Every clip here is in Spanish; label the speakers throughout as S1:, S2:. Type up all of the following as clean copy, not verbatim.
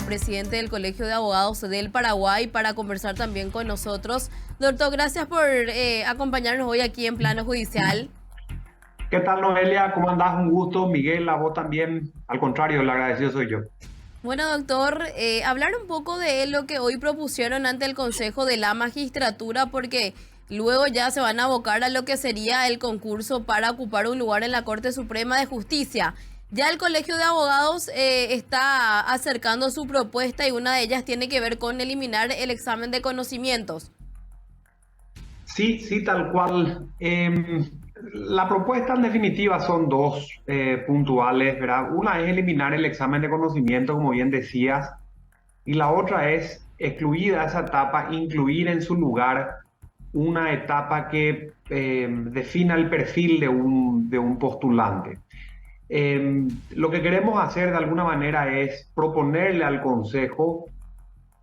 S1: presidente del Colegio de Abogados del Paraguay, para conversar también con nosotros. Doctor, gracias por acompañarnos hoy aquí en Plano Judicial.
S2: ¿Qué tal, Noelia? ¿Cómo andás? Un gusto. Miguel, a vos también. Al contrario, el agradecido soy yo.
S1: Bueno, doctor, hablar un poco de lo que hoy propusieron ante el Consejo de la Magistratura, porque luego ya se van a abocar a lo que sería el concurso para ocupar un lugar en la Corte Suprema de Justicia. Ya el Colegio de Abogados está acercando su propuesta y una de ellas tiene que ver con eliminar el examen de conocimientos.
S2: Sí, sí, tal cual. La propuesta en definitiva son dos puntuales, ¿verdad? Una es eliminar el examen de conocimiento, como bien decías, y la otra es, excluida esa etapa, incluir en su lugar una etapa que defina el perfil de un postulante. Lo que queremos hacer de alguna manera es proponerle al Consejo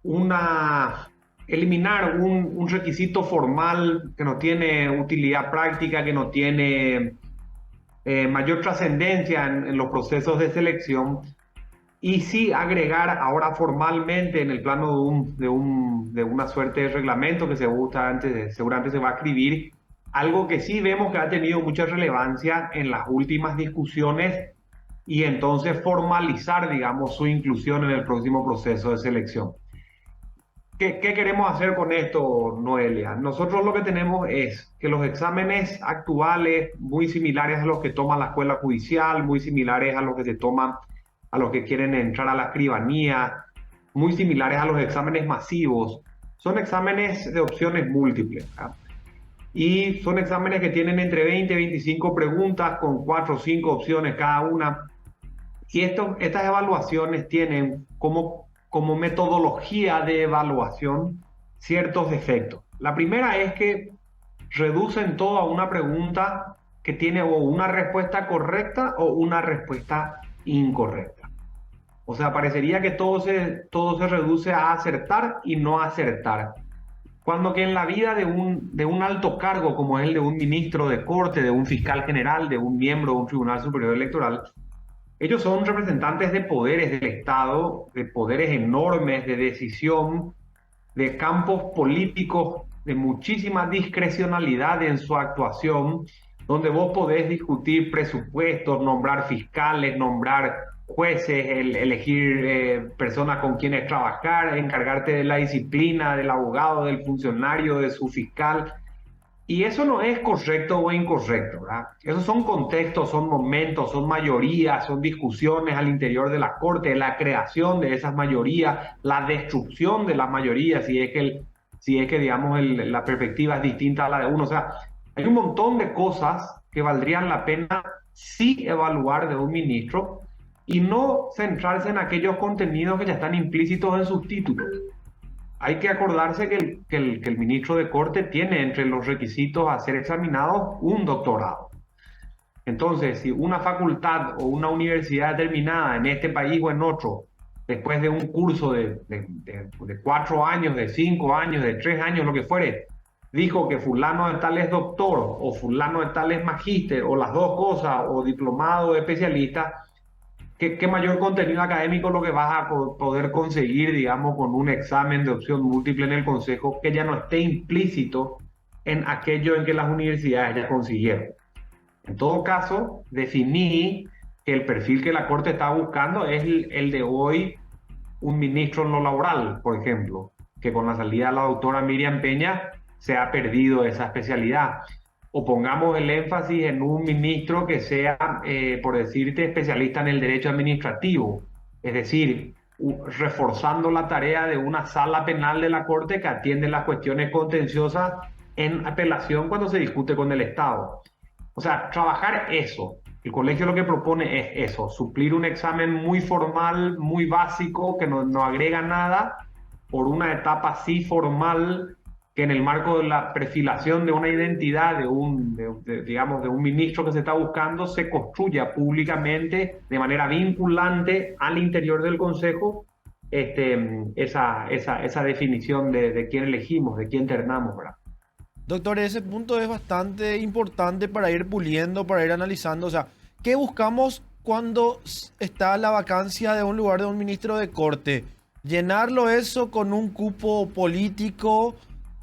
S2: una, eliminar un requisito formal que no tiene utilidad práctica, que no tiene mayor trascendencia en los procesos de selección, y sí agregar ahora formalmente en el plano de una suerte de reglamento que seguramente se va a escribir, algo que sí vemos que ha tenido mucha relevancia en las últimas discusiones, y entonces formalizar, digamos, su inclusión en el próximo proceso de selección. ¿Qué queremos hacer con esto, Noelia? Nosotros lo que tenemos es que los exámenes actuales, muy similares a los que toma la escuela judicial, muy similares a los que se toman a los que quieren entrar a la escribanía, muy similares a los exámenes masivos, son exámenes de opciones múltiples, ¿verdad? Y son exámenes que tienen entre 20 y 25 preguntas con 4 o 5 opciones cada una. Y estas evaluaciones tienen como metodología de evaluación ciertos defectos. La primera es que reducen todo a una pregunta que tiene o una respuesta correcta o una respuesta incorrecta. O sea, parecería que todo se reduce a acertar y no acertar. Cuando que en la vida de un alto cargo, como es el de un ministro de corte, de un fiscal general, de un miembro de un tribunal superior electoral, ellos son representantes de poderes del Estado, de poderes enormes de decisión, de campos políticos de muchísima discrecionalidad en su actuación, donde vos podés discutir presupuestos, nombrar fiscales, nombrar jueces, elegir personas con quienes trabajar, encargarte de la disciplina del abogado, del funcionario, de su fiscal. Y eso no es correcto o incorrecto, ¿verdad? Esos son contextos, son momentos, son mayorías, son discusiones al interior de la Corte, la creación de esas mayorías, la destrucción de las mayorías, si es que digamos, la perspectiva es distinta a la de uno. O sea, hay un montón de cosas que valdrían la pena sí evaluar de un ministro y no centrarse en aquellos contenidos que ya están implícitos en sus títulos. Hay que acordarse que el ministro de Corte tiene entre los requisitos a ser examinado un doctorado. Entonces, si una facultad o una universidad determinada en este país o en otro, después de un curso de 4 años, de 5 años, de 3 años, lo que fuere, dijo que fulano de tal es doctor o fulano de tal es magíster o las dos cosas, o diplomado o especialista, ¿qué mayor contenido académico lo que vas a poder conseguir, digamos, con un examen de opción múltiple en el Consejo que ya no esté implícito en aquello en que las universidades ya consiguieron? En todo caso, definí que el perfil que la Corte está buscando es el de hoy un ministro en lo laboral, por ejemplo, que con la salida de la doctora Miriam Peña se ha perdido esa especialidad. O pongamos el énfasis en un ministro que sea, por decirte, especialista en el derecho administrativo, es decir, reforzando la tarea de una sala penal de la Corte que atiende las cuestiones contenciosas en apelación cuando se discute con el Estado. O sea, trabajar eso. El colegio lo que propone es eso, suplir un examen muy formal, muy básico, que no agrega nada, por una etapa sí formal, que en el marco de la perfilación de una identidad digamos, de un ministro que se está buscando, se construya públicamente de manera vinculante al interior del Consejo esa definición de quién elegimos, de quién ternamos, ¿verdad?
S3: Doctor, ese punto es bastante importante para ir puliendo, para ir analizando. O sea, ¿qué buscamos cuando está la vacancia de un lugar de un ministro de corte? llenarlo eso con un cupo político,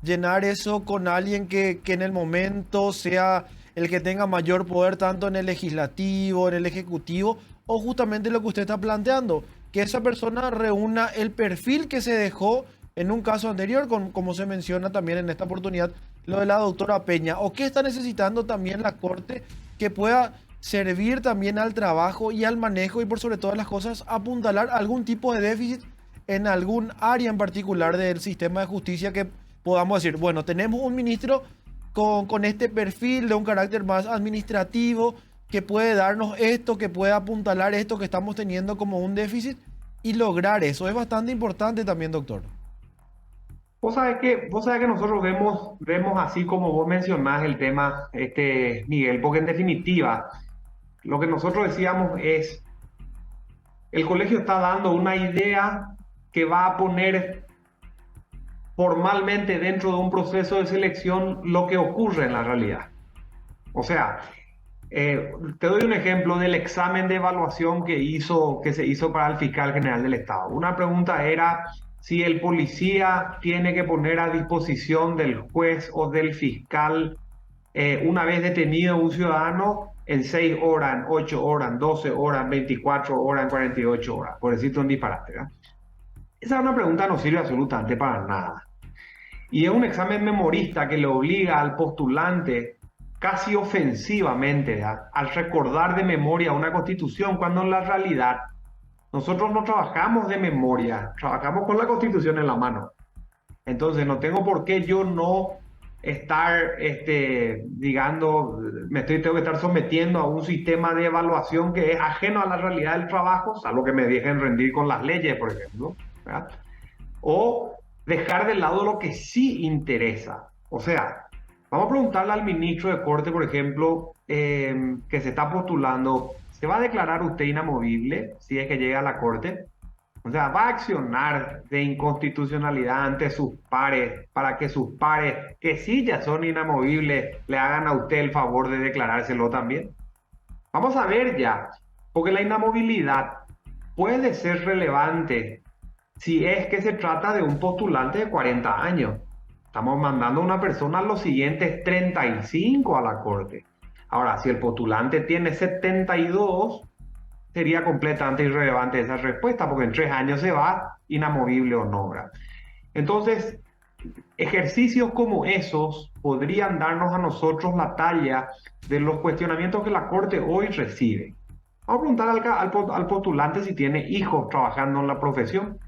S3: llenar eso con alguien que en el momento sea el que tenga mayor poder tanto en el legislativo, en el ejecutivo, o justamente lo que usted está planteando, que esa persona reúna el perfil que se dejó en un caso anterior, como se menciona también en esta oportunidad, lo de la doctora Peña, o qué está necesitando también la Corte que pueda servir también al trabajo y al manejo y por sobre todas las cosas apuntalar algún tipo de déficit en algún área en particular del sistema de justicia que podamos decir, bueno, tenemos un ministro con este perfil de un carácter más administrativo que puede darnos esto, que puede apuntalar esto que estamos teniendo como un déficit y lograr eso. Es bastante importante también, doctor.
S2: Vos sabés que nosotros vemos así como vos mencionás el tema, Miguel, porque en definitiva, lo que nosotros decíamos es, el colegio está dando una idea que va a poner formalmente dentro de un proceso de selección lo que ocurre en la realidad. O sea, te doy un ejemplo del examen de evaluación que se hizo para el fiscal general del Estado. Una pregunta era si el policía tiene que poner a disposición del juez o del fiscal, una vez detenido un ciudadano, en 6 horas, en 8 horas, en 12 horas, en 24 horas, en 48 horas, por decirte un disparate, ¿verdad? Esa es una pregunta que no sirve absolutamente para nada. Y es un examen memorista que le obliga al postulante casi ofensivamente, ¿verdad?, al recordar de memoria una constitución, cuando en la realidad nosotros no trabajamos de memoria, trabajamos con la constitución en la mano. Entonces no tengo por qué yo no estar, tengo que estar sometiendo a un sistema de evaluación que es ajeno a la realidad del trabajo, salvo que me dejen rendir con las leyes, por ejemplo, ¿verdad? O dejar de lado lo que sí interesa. O sea, vamos a preguntarle al ministro de Corte, por ejemplo, que se está postulando, ¿se va a declarar usted inamovible si es que llega a la Corte? O sea, ¿va a accionar de inconstitucionalidad ante sus pares para que sus pares, que sí ya son inamovibles, le hagan a usted el favor de declarárselo también? Vamos a ver ya, porque la inamovilidad puede ser relevante si es que se trata de un postulante de 40 años. Estamos mandando a una persona a los siguientes 35 a la Corte. Ahora, si el postulante tiene 72, sería completamente irrelevante esa respuesta, porque en 3 años se va inamovible o no, ¿verdad? Entonces, ejercicios como esos podrían darnos a nosotros la talla de los cuestionamientos que la Corte hoy recibe. Vamos a preguntar al postulante si tiene hijos trabajando en la profesión.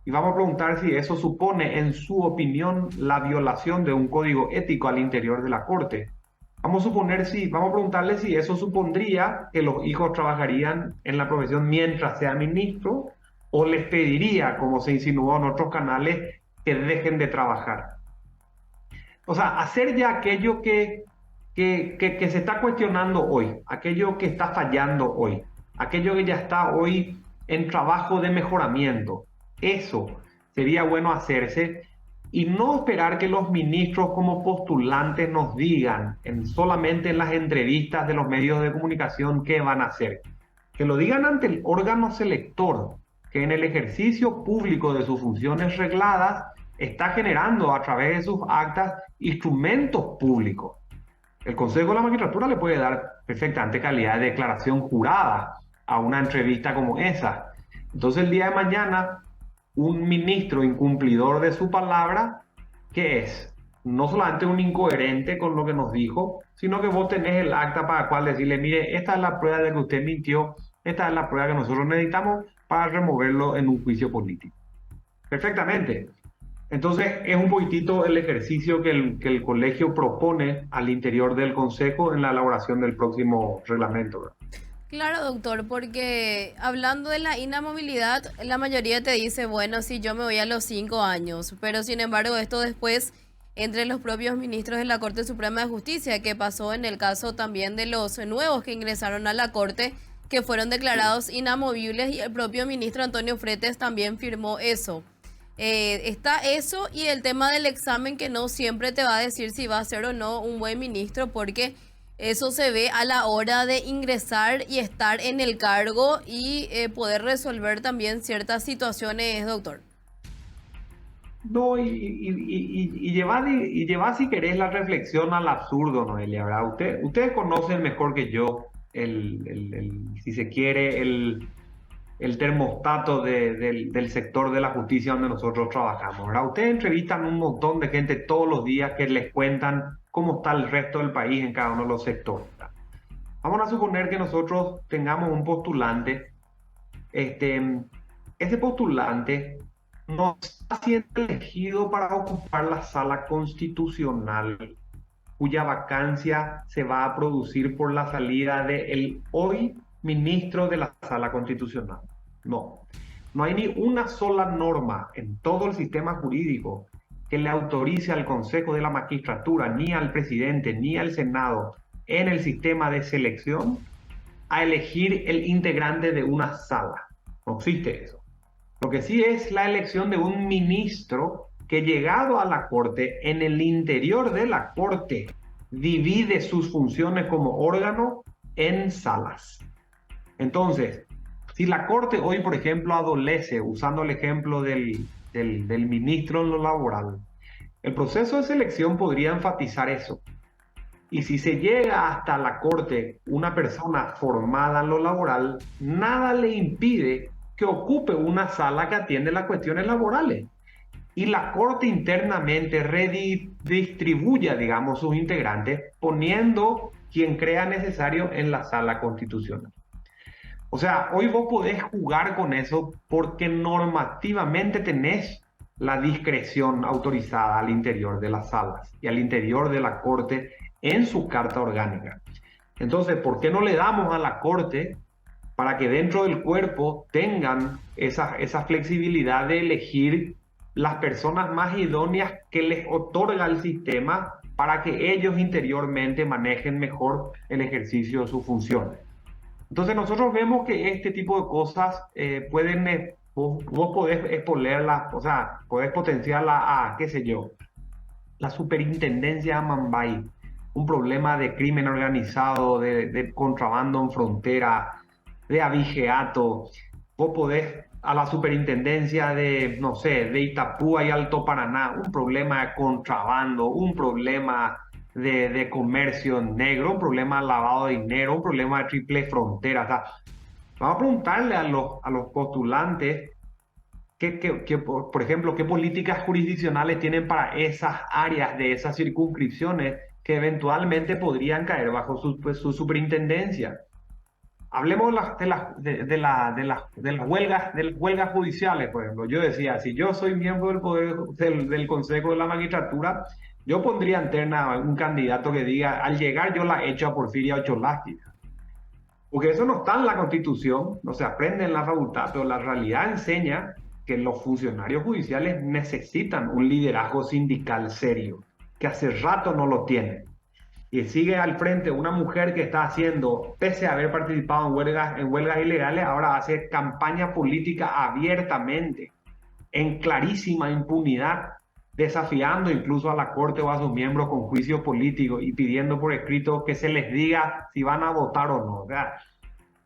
S2: Y vamos a preguntar si eso supone, en su opinión, la violación de un código ético al interior de la Corte. Vamos a preguntarle si eso supondría que los hijos trabajarían en la profesión mientras sea ministro, o les pediría, como se insinuó en otros canales, que dejen de trabajar. O sea, hacer ya aquello que se está cuestionando hoy, aquello que está fallando hoy, aquello que ya está hoy en trabajo de mejoramiento. Eso sería bueno hacerse, y no esperar que los ministros como postulantes nos digan solamente en las entrevistas de los medios de comunicación qué van a hacer. Que lo digan ante el órgano selector, que en el ejercicio público de sus funciones regladas está generando a través de sus actas instrumentos públicos. El Consejo de la Magistratura le puede dar perfectamente calidad de declaración jurada a una entrevista como esa. Entonces el día de mañana, un ministro incumplidor de su palabra, ¿qué es? No solamente un incoherente con lo que nos dijo, sino que vos tenés el acta para la cual decirle, mire, esta es la prueba de que usted mintió, esta es la prueba que nosotros necesitamos para removerlo en un juicio político. Perfectamente. Entonces es un poquitito el ejercicio que el colegio propone al interior del Consejo en la elaboración del próximo reglamento, ¿verdad?
S1: Claro, doctor, porque hablando de la inamovilidad, la mayoría te dice, bueno, si yo me voy a los 5 años, pero sin embargo esto después entre los propios ministros de la Corte Suprema de Justicia, que pasó en el caso también de los nuevos que ingresaron a la Corte, que fueron declarados inamovibles, y el propio ministro Antonio Fretes también firmó eso. Está eso y el tema del examen, que no siempre te va a decir si va a ser o no un buen ministro, porque eso se ve a la hora de ingresar y estar en el cargo y poder resolver también ciertas situaciones, doctor.
S2: No, y lleva si querés la reflexión al absurdo, Noelia, ¿verdad? Ustedes conocen mejor que yo si se quiere, el termostato del sector de la justicia donde nosotros trabajamos, ¿verdad? Ustedes entrevistan un montón de gente todos los días que les cuentan cómo está el resto del país en cada uno de los sectores, ¿verdad? Vamos a suponer que nosotros tengamos un postulante. Ese postulante no está siendo elegido para ocupar la sala constitucional, cuya vacancia se va a producir por la salida del hoy ministro de la sala constitucional. No hay ni una sola norma en todo el sistema jurídico que le autorice al Consejo de la Magistratura, ni al presidente, ni al Senado, en el sistema de selección, a elegir el integrante de una sala. No existe eso. Lo que sí es la elección de un ministro que, llegado a la Corte, en el interior de la Corte, divide sus funciones como órgano en salas. Entonces, si la Corte hoy, por ejemplo, adolece, usando el ejemplo del ministro en lo laboral, el proceso de selección podría enfatizar eso. Y si se llega hasta la Corte una persona formada en lo laboral, nada le impide que ocupe una sala que atiende las cuestiones laborales. Y la Corte internamente redistribuya, digamos, sus integrantes, poniendo quien crea necesario en la sala constitucional. O sea, hoy vos podés jugar con eso porque normativamente tenés la discreción autorizada al interior de las salas y al interior de la Corte en su carta orgánica. Entonces, ¿por qué no le damos a la Corte para que dentro del cuerpo tengan esa flexibilidad de elegir las personas más idóneas que les otorga el sistema para que ellos interiormente manejen mejor el ejercicio de sus funciones? Entonces nosotros vemos que este tipo de cosas pueden, vos podés exponerlas, o sea, podés potenciarla a, qué sé yo, la superintendencia de Mambay, un problema de crimen organizado, de contrabando en frontera, de abigeato. Vos podés a la superintendencia de, no sé, de Itapúa y Alto Paraná, un problema de contrabando, un problema de comercio negro, un problema de lavado de dinero, un problema de triple frontera. O sea, vamos a preguntarle a los postulantes por ejemplo, qué políticas jurisdiccionales tienen para esas áreas de esas circunscripciones que eventualmente podrían caer bajo su superintendencia. Hablemos de las huelgas judiciales, por ejemplo. Yo decía, si yo soy miembro del Consejo de la Magistratura, yo pondría en terna un candidato que diga, al llegar yo la echo a Porfirio Ocholásquez. Porque eso no está en la Constitución, no se aprende en la facultad, pero la realidad enseña que los funcionarios judiciales necesitan un liderazgo sindical serio, que hace rato no lo tienen. Y sigue al frente una mujer que está haciendo, pese a haber participado en huelgas ilegales, ahora hace campaña política abiertamente, en clarísima impunidad, desafiando incluso a la Corte o a sus miembros con juicio político y pidiendo por escrito que se les diga si van a votar o no. O sea,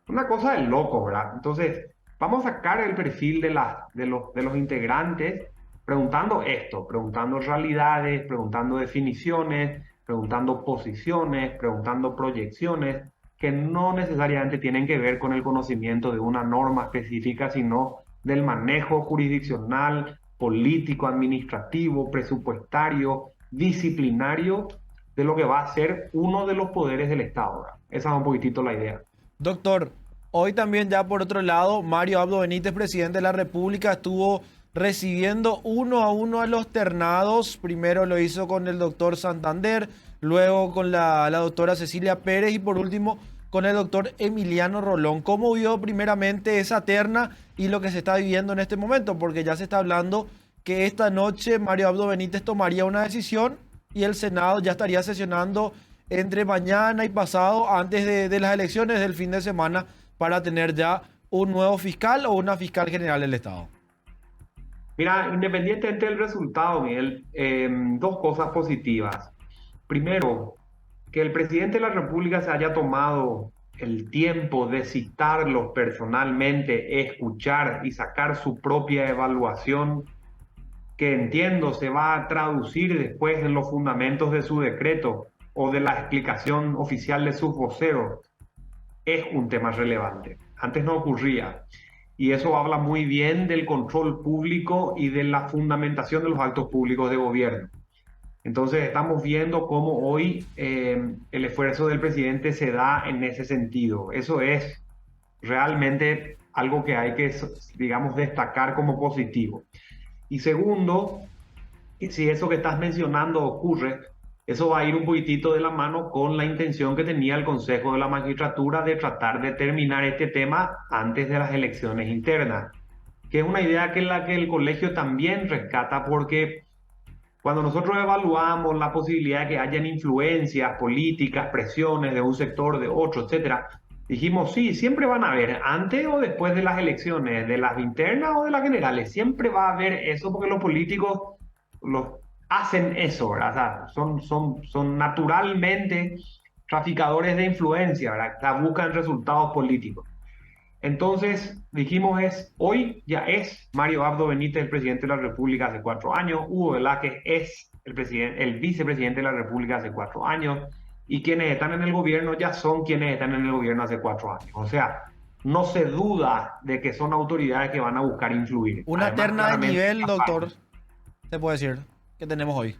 S2: una cosa de loco, ¿verdad? Entonces, vamos a sacar el perfil de los integrantes preguntando esto, preguntando realidades, preguntando definiciones, preguntando posiciones, preguntando proyecciones que no necesariamente tienen que ver con el conocimiento de una norma específica, sino del manejo jurisdiccional, político, administrativo, presupuestario, disciplinario de lo que va a ser uno de los poderes del Estado, ¿verdad? Esa es un poquitito la idea.
S3: Doctor, hoy también ya por otro lado, Mario Abdo Benítez, presidente de la República, estuvo recibiendo uno a uno a los ternados. Primero lo hizo con el doctor Santander, luego con la doctora Cecilia Pérez y por último con el doctor Emiliano Rolón. ¿Cómo vio primeramente esa terna y lo que se está viviendo en este momento? Porque ya se está hablando que esta noche Mario Abdo Benítez tomaría una decisión y el Senado ya estaría sesionando entre mañana y pasado antes de las elecciones del fin de semana para tener ya un nuevo fiscal o una fiscal general del Estado.
S2: Mira, independientemente del resultado, Miguel, dos cosas positivas. Primero, que el presidente de la República se haya tomado el tiempo de citarlos personalmente, escuchar y sacar su propia evaluación, que entiendo se va a traducir después en los fundamentos de su decreto o de la explicación oficial de sus voceros, es un tema relevante. Antes no ocurría. Y eso habla muy bien del control público y de la fundamentación de los actos públicos de gobierno. Entonces estamos viendo cómo hoy el esfuerzo del presidente se da en ese sentido. Eso es realmente algo que hay que, digamos, destacar como positivo. Y segundo, si eso que estás mencionando ocurre, eso va a ir un poquitito de la mano con la intención que tenía el Consejo de la Magistratura de tratar de terminar este tema antes de las elecciones internas, que es una idea que el colegio también rescata, porque cuando nosotros evaluamos la posibilidad de que hayan influencias políticas, presiones de un sector, de otro, etcétera, dijimos, sí, siempre van a haber, antes o después de las elecciones, de las internas o de las generales, siempre va a haber eso porque los políticos hacen eso, ¿verdad? O sea, son naturalmente traficadores de influencia, ¿verdad? O sea, buscan resultados políticos. Entonces dijimos, hoy ya es Mario Abdo Benítez el presidente de la República hace 4 años, Hugo Velázquez es el vicepresidente de la República hace 4 años, y quienes están en el gobierno ya son quienes están en el gobierno hace 4 años. O sea, no se duda de que son autoridades que van a buscar influir.
S3: Una
S2: Además,
S3: terna de nivel, doctor,
S2: capaz.
S3: se puede decir, que tenemos hoy.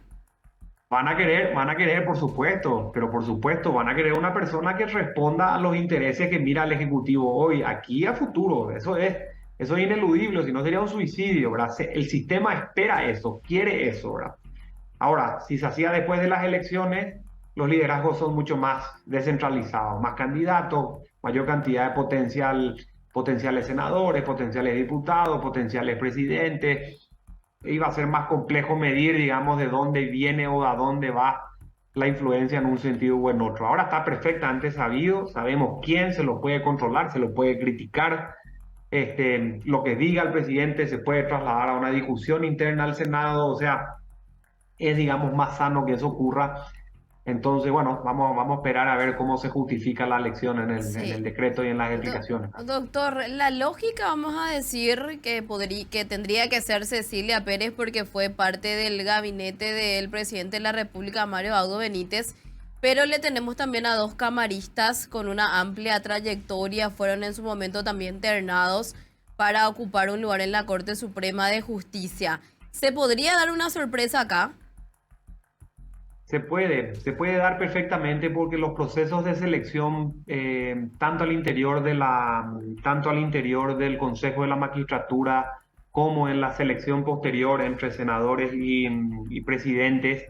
S2: Van a querer, por supuesto, pero por supuesto van a querer una persona que responda a los intereses que mira el Ejecutivo hoy, aquí a futuro. Eso es ineludible, si no sería un suicidio, ¿verdad? El sistema espera eso, quiere eso, ¿verdad? Ahora, si se hacía después de las elecciones, los liderazgos son mucho más descentralizados, más candidatos, mayor cantidad de potenciales senadores, potenciales diputados, potenciales presidentes. Iba a ser más complejo medir, digamos, de dónde viene o a dónde va la influencia en un sentido o en otro. Ahora está perfectamente sabido, sabemos quién se lo puede controlar, se lo puede criticar. Lo que diga el presidente se puede trasladar a una discusión interna al Senado, o sea, es, digamos, más sano que eso ocurra. Entonces, bueno, vamos a esperar a ver cómo se justifica la elección en el decreto y en las explicaciones.
S1: Doctor, la lógica, vamos a decir que tendría que ser Cecilia Pérez porque fue parte del gabinete del presidente de la República, Mario Abdo Benítez, pero le tenemos también a 2 camaristas con una amplia trayectoria, fueron en su momento también ternados para ocupar un lugar en la Corte Suprema de Justicia. ¿Se podría dar una sorpresa acá?
S2: Se puede dar perfectamente porque los procesos de selección, tanto al interior del Consejo de la Magistratura como en la selección posterior entre senadores y presidentes,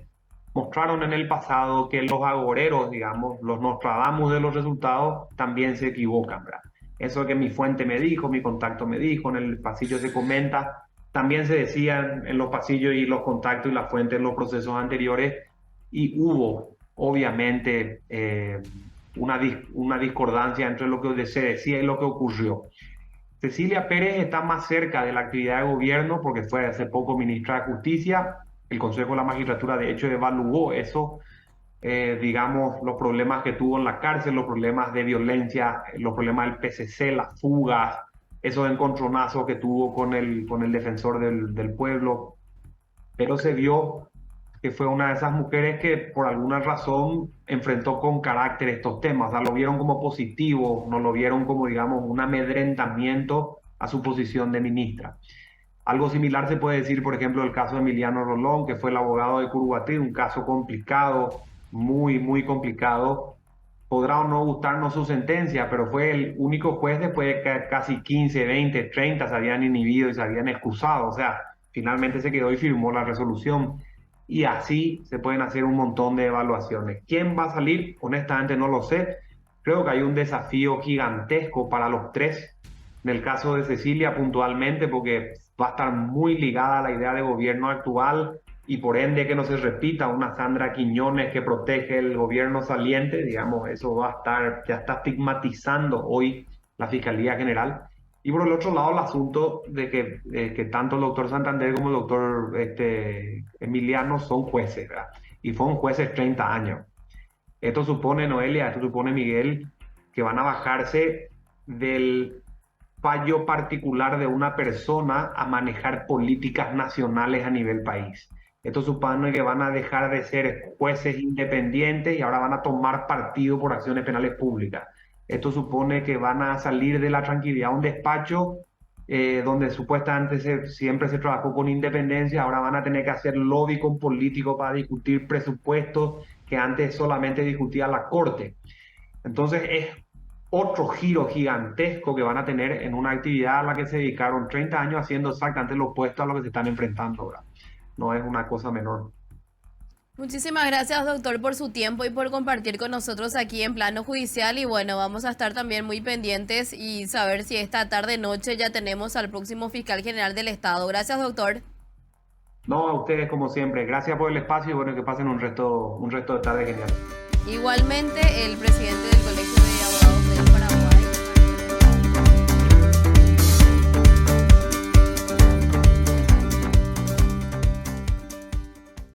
S2: mostraron en el pasado que los agoreros, digamos, los Nostradamus de los resultados, también se equivocan, ¿verdad? Eso que mi fuente me dijo, mi contacto me dijo, en el pasillo se comenta, también se decía en los pasillos y los contactos y las fuentes en los procesos anteriores. Y hubo, obviamente, una discordancia entre lo que se decía y lo que ocurrió. Cecilia Pérez está más cerca de la actividad de gobierno porque fue hace poco ministra de Justicia. El Consejo de la Magistratura, de hecho, evaluó eso, digamos, los problemas que tuvo en la cárcel, los problemas de violencia, los problemas del PCC, las fugas, esos encontronazos que tuvo con el defensor del pueblo. Pero se vio que fue una de esas mujeres que por alguna razón enfrentó con carácter estos temas, o sea, lo vieron como positivo, no lo vieron como, digamos, un amedrentamiento a su posición de ministra. Algo similar se puede decir, por ejemplo, el caso de Emiliano Rolón, que fue el abogado de Curuguatí, un caso complicado, muy, muy complicado. Podrá o no gustarnos su sentencia, pero fue el único juez después de que casi 15, 20, 30 se habían inhibido y se habían excusado, o sea, finalmente se quedó y firmó la resolución. Y así se pueden hacer un montón de evaluaciones. ¿Quién va a salir? Honestamente no lo sé. Creo que hay un desafío gigantesco para los 3. En el caso de Cecilia puntualmente, porque va a estar muy ligada a la idea de gobierno actual y por ende que no se repita una Sandra Quiñones que protege el gobierno saliente. Digamos, eso va a estar, ya está estigmatizando hoy la Fiscalía General. Y por el otro lado, el asunto de que tanto el doctor Santander como el doctor Emiliano son jueces, ¿verdad? Y fueron jueces 30 años. Esto supone, Noelia, esto supone, Miguel, que van a bajarse del fallo particular de una persona a manejar políticas nacionales a nivel país. Esto supone que van a dejar de ser jueces independientes y ahora van a tomar partido por acciones penales públicas. Esto supone que van a salir de la tranquilidad de un despacho donde supuestamente siempre se trabajó con independencia, ahora van a tener que hacer lobby con políticos para discutir presupuestos que antes solamente discutía la Corte. Entonces es otro giro gigantesco que van a tener en una actividad a la que se dedicaron 30 años haciendo exactamente lo opuesto a lo que se están enfrentando ahora. No es una cosa menor.
S1: Muchísimas gracias, doctor, por su tiempo y por compartir con nosotros aquí en Plano Judicial. Y bueno, vamos a estar también muy pendientes y saber si esta tarde-noche ya tenemos al próximo fiscal general del Estado. Gracias, doctor.
S2: No, a ustedes como siempre. Gracias por el espacio y bueno, que pasen un resto de tarde genial.
S1: Igualmente, el presidente del Colegio de Abogados